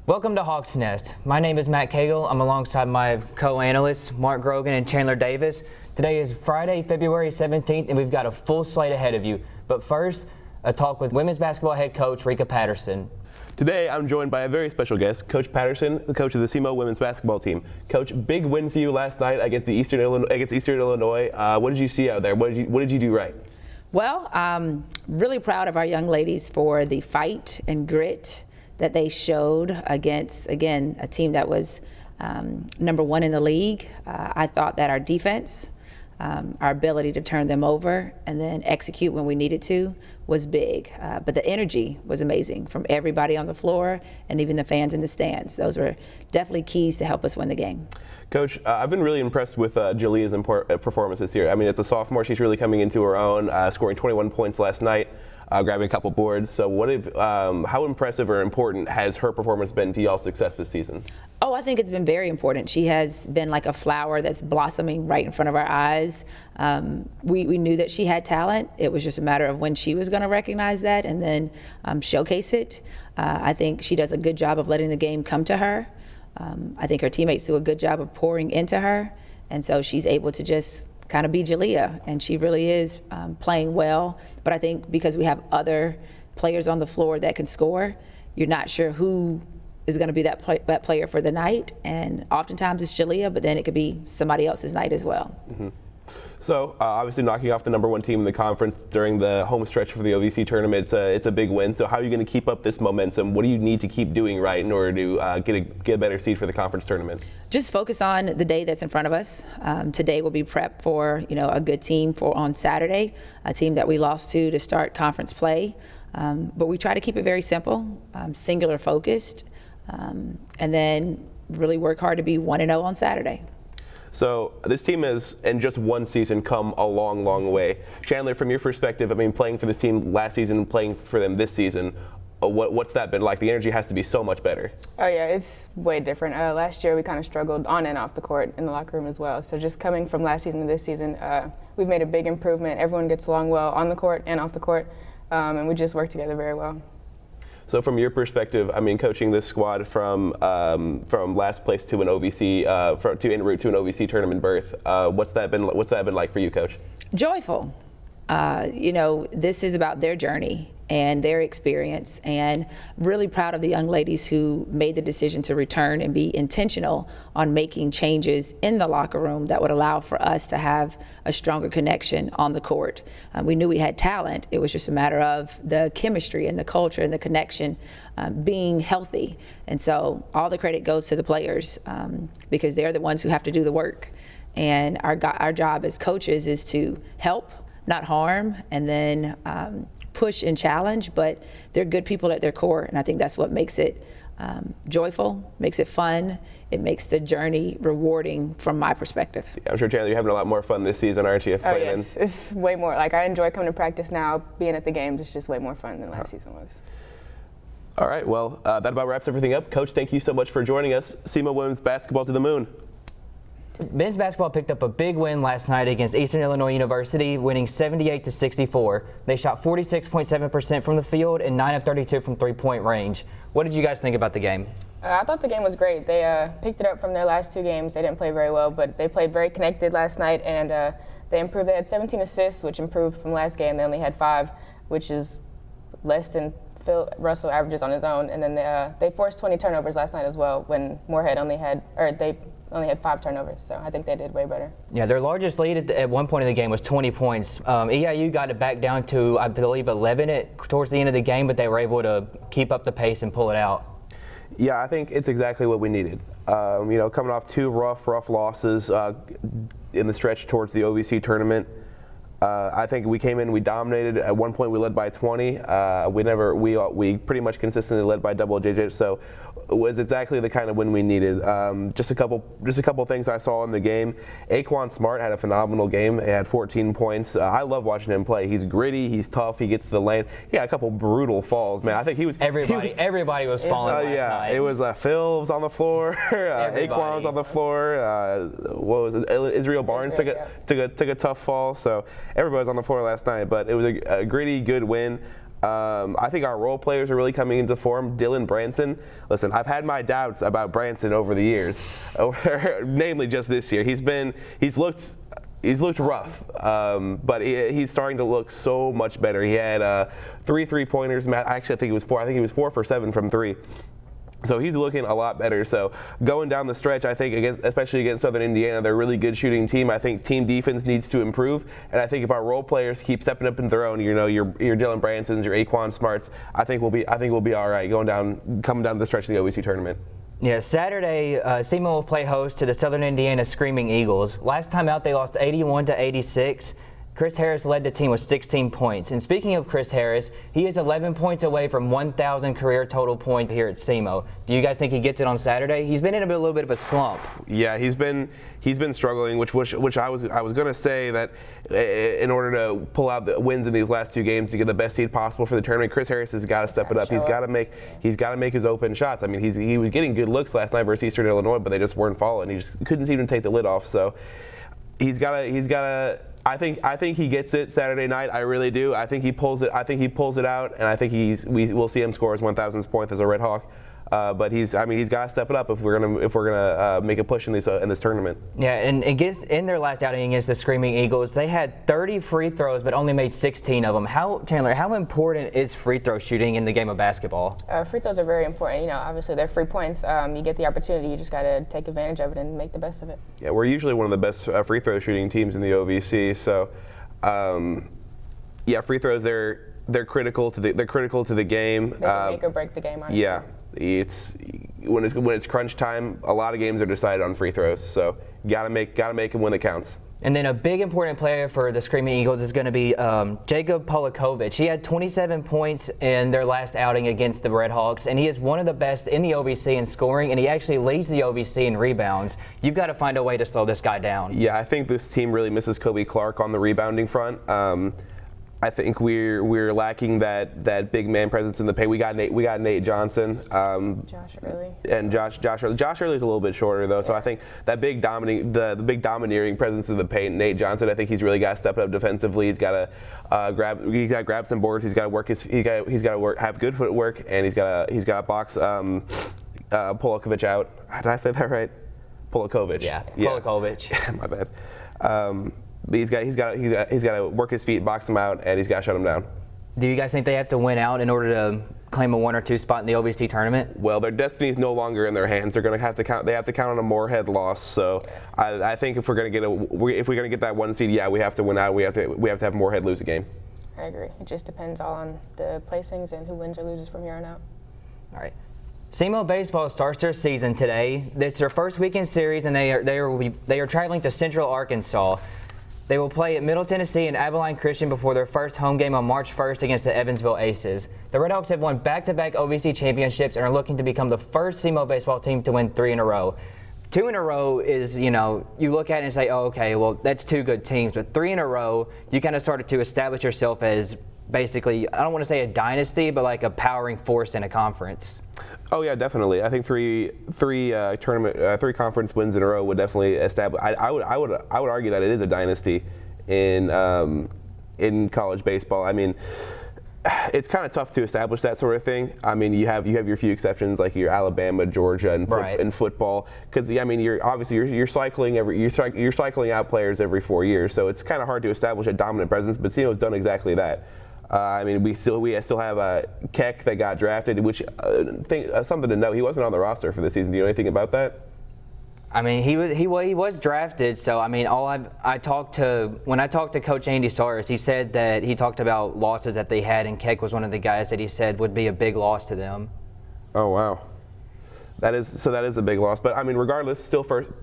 Welcome to Hawks Nest. My name is Matt Cagle. I'm alongside my co-analysts, Mark Grogan and Chandler Davis. Today is Friday, February 17th, and we've got a full slate ahead of you. But first, a talk with women's basketball head coach Rekha Patterson. Today, I'm joined by a very special guest, Coach Patterson, the coach of the SEMO women's basketball team. Coach, big win for you last night against Eastern Illinois. What did you see out there? What did you do right? Well, I'm really proud of our young ladies for the fight and grit that they showed against, again, a team that was number one in the league. I thought that our defense, our ability to turn them over and then execute when we needed to was big. But the energy was amazing from everybody on the floor and even the fans in the stands. Those were definitely keys to help us win the game. Coach, I've been really impressed with Jalea's performance this year. I mean, it's a sophomore. She's really coming into her own, scoring 21 points last night. Grabbing a couple boards. So how impressive or important has her performance been to y'all's success this season? Oh, I think it's been very important. She has been like a flower that's blossoming right in front of our eyes. We knew that she had talent. It was just a matter of when she was going to recognize that and then showcase it. I think she does a good job of letting the game come to her. I think her teammates do a good job of pouring into her. And so she's able to just kind of be Jalea, and she really is playing well. But I think because we have other players on the floor that can score, you're not sure who is going to be that player for the night. And oftentimes it's Jalea, but then it could be somebody else's night as well. Mm-hmm. So obviously knocking off the number one team in the conference during the home stretch for the OVC tournament, it's a big win. So how are you going to keep up this momentum? What do you need to keep doing right in order to get a better seed for the conference tournament? Just focus on the day that's in front of us. Today will be prep for a good team for on Saturday, a team that we lost to start conference play. But we try to keep it very simple, singular focused, and then really work hard to be 1-0 on Saturday. So this team has, in just one season, come a long, long way. Chandler, from your perspective, I mean, playing for this team last season, playing for them this season, what's that been like? The energy has to be so much better. Oh yeah, it's way different. Last year we kind of struggled on and off the court in the locker room as well. So just coming from last season to this season, we've made a big improvement. Everyone gets along well on the court and off the court, and we just work together very well. So from your perspective, I mean, coaching this squad from last place to an OVC, en route to an OVC tournament berth, what's that been like for you, Coach? Joyful. This is about their journey and their experience, and really proud of the young ladies who made the decision to return and be intentional on making changes in the locker room that would allow for us to have a stronger connection on the court. We knew we had talent. It was just a matter of the chemistry and the culture and the connection being healthy. And so all the credit goes to the players because they're the ones who have to do the work. And our job as coaches is to help, not harm, and then push and challenge, but they're good people at their core, and I think that's what makes it joyful, makes it fun. It makes the journey rewarding from my perspective. Yeah, I'm sure, Chandler, you're having a lot more fun this season, aren't you? Oh yes, it's way more. Like, I enjoy coming to practice now. Being at the games is just way more fun than last season was. All right, well, that about wraps everything up. Coach, thank you so much for joining us. SEMO women's basketball to the moon. Men's basketball picked up a big win last night against Eastern Illinois University, winning 78-64. They shot 46.7% from the field and 9 of 32 from three-point range. What did you guys think about the game? I thought the game was great. They picked it up from their last two games. They didn't play very well, but they played very connected last night, and they improved. They had 17 assists, which improved from last game. They only had 5, which is less than Phil Russell averages on his own. And then they forced 20 turnovers last night as well, when Moorhead only had 5 turnovers, so I think they did way better. Yeah, their largest lead at one point in the game was 20 points. EIU got it back down to, I believe, 11 towards the end of the game, but they were able to keep up the pace and pull it out. Yeah, I think it's exactly what we needed. Coming off 2 rough losses in the stretch towards the OVC tournament, I think we came in, we dominated. At one point, we led by 20. We pretty much consistently led by double digits. So it was exactly the kind of win we needed. Just a couple things I saw in the game. Aquan Smart had a phenomenal game. He had 14 points. I love watching him play. He's gritty. He's tough. He gets to the lane. He had a couple brutal falls, man. I think he was. Everybody was falling last night. It was Phil was on the floor. Aquan was on the floor. What was it? Israel Barnes took a tough fall. So everybody was on the floor last night. But it was a gritty, good win. I think our role players are really coming into form. Dylan Branson, listen, I've had my doubts about Branson over the years, namely just this year. He's looked rough, but he's starting to look so much better. He had 3 3-pointers. Actually, I think it was 4. I think he was 4 for 7 from 3. So he's looking a lot better. So going down the stretch, I think, especially against Southern Indiana, they're a really good shooting team. I think team defense needs to improve. And I think if our role players keep stepping up in their own, your Dylan Bransons, your Aquan Smarts, I think we'll be all right coming down the stretch of the OVC tournament. Yeah, Saturday, SEMO will play host to the Southern Indiana Screaming Eagles. Last time out, they lost 81-86. Chris Harris led the team with 16 points. And speaking of Chris Harris, he is 11 points away from 1,000 career total points here at SEMO. Do you guys think he gets it on Saturday? He's been in a little bit of a slump. Yeah, he's been struggling, which I was going to say that in order to pull out the wins in these last 2 games to get the best seed possible for the tournament, Chris Harris has got to step it up. He's got to make his open shots. I mean, he was getting good looks last night versus Eastern Illinois, but they just weren't falling. He just couldn't seem to take the lid off. So he's got to. I think he gets it Saturday night. I really do. I think he pulls it. I think he pulls it out, and I think we'll see him score his 1,000th point as a Red Hawk. But he's got to step it up if we're gonna make a push in this tournament. Yeah, and in their last outing against the Screaming Eagles, they had 30 free throws but only made 16 of them. Chandler, how important is free throw shooting in the game of basketball? Free throws are very important. Obviously they're free points. You get the opportunity, you just got to take advantage of it and make the best of it. Yeah, we're usually one of the best free throw shooting teams in the OVC. So, free throws they're critical to the game. They can make or break the game, honestly. Yeah. It's when it's crunch time, a lot of games are decided on free throws. So gotta make them when it counts. And then a big important player for the Screaming Eagles is going to be Jacob Polikovich. He had 27 points in their last outing against the Red Hawks, and he is one of the best in the OVC in scoring, and he actually leads the OVC in rebounds. You've got to find a way to slow this guy down. Yeah, I think this team really misses Kobe Clark on the rebounding front. I think we're lacking that big man presence in the paint. We got Nate Johnson, Josh Early, and Josh Early. Josh Early's a little bit shorter though, so I think that big domineering presence in the paint. Nate Johnson, I think he's really got to step up defensively. He's got to grab some boards. He's got to work have good footwork, and he's got to box Polikovich out. Did I say that right? Polikovich. Yeah. Polikovich. My bad. But he's got to work his feet, box him out, and he's got to shut him down. Do you guys think they have to win out in order to claim a 1 or 2 spot in the OVC tournament? Well, their destiny is no longer in their hands. They're going to have to count. They have to count on a Moorhead loss. So I think if we're going to get that 1 seed, we have to win out. We have to have Moorhead lose a game. I agree. It just depends all on the placings and who wins or loses from here on out. All right. SEMO baseball starts their season today. It's their first weekend series, and they are traveling to Central Arkansas. They will play at Middle Tennessee and Abilene Christian before their first home game on March 1st against the Evansville Aces. The Redhawks have won back-to-back OVC championships and are looking to become the first SEMO baseball team to win 3 in a row. 2 in a row is, you look at it and say, oh, okay, well, that's 2 good teams. But 3 in a row, you kind of started to establish yourself as basically, I don't want to say a dynasty, but like a powering force in a conference. Oh yeah, definitely. I think three conference wins in a row would definitely establish. I would argue that it is a dynasty in college baseball. I mean, it's kind of tough to establish that sort of thing. I mean, you have your few exceptions like your Alabama, Georgia, and football. Because I mean, you're cycling you're cycling out players every 4 years, so it's kind of hard to establish a dominant presence. But SEMO's done exactly that. I mean, we still have Keck that got drafted, which something to note. He wasn't on the roster for this season. Do you know anything about that? I mean, he was drafted. So I mean, when I talked to Coach Andy Sars, he said that he talked about losses that they had, and Keck was one of the guys that he said would be a big loss to them. Oh wow, that is a big loss. But I mean, regardless, still projected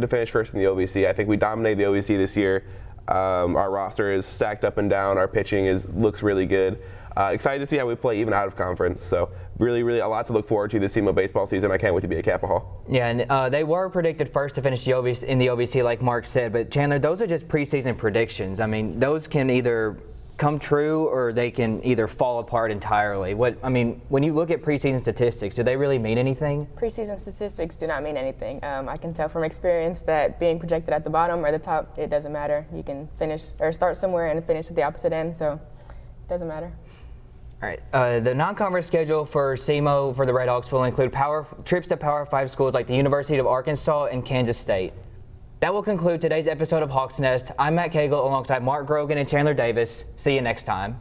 to finish first in the OVC. I think we dominated the OVC this year. Our roster is stacked up and down. Our pitching looks really good. Excited to see how we play even out of conference. So really, really a lot to look forward to this SEMO baseball season. I can't wait to be at Kappa Hall. Yeah, and they were predicted first to finish in the OVC, like Mark said. But Chandler, those are just preseason predictions. I mean, those can either come true or they can either fall apart entirely. When you look at preseason statistics, do they really mean anything? Preseason statistics do not mean anything. I can tell from experience that being projected at the bottom or the top, it doesn't matter. You can finish or start somewhere and finish at the opposite end. So doesn't matter. All right. The non-conference schedule for SEMO for the Redhawks will include trips to Power 5 schools like the University of Arkansas and Kansas State. That will conclude today's episode of Hawks Nest. I'm Matt Cagle alongside Mark Grogan and Chandler Davis. See you next time.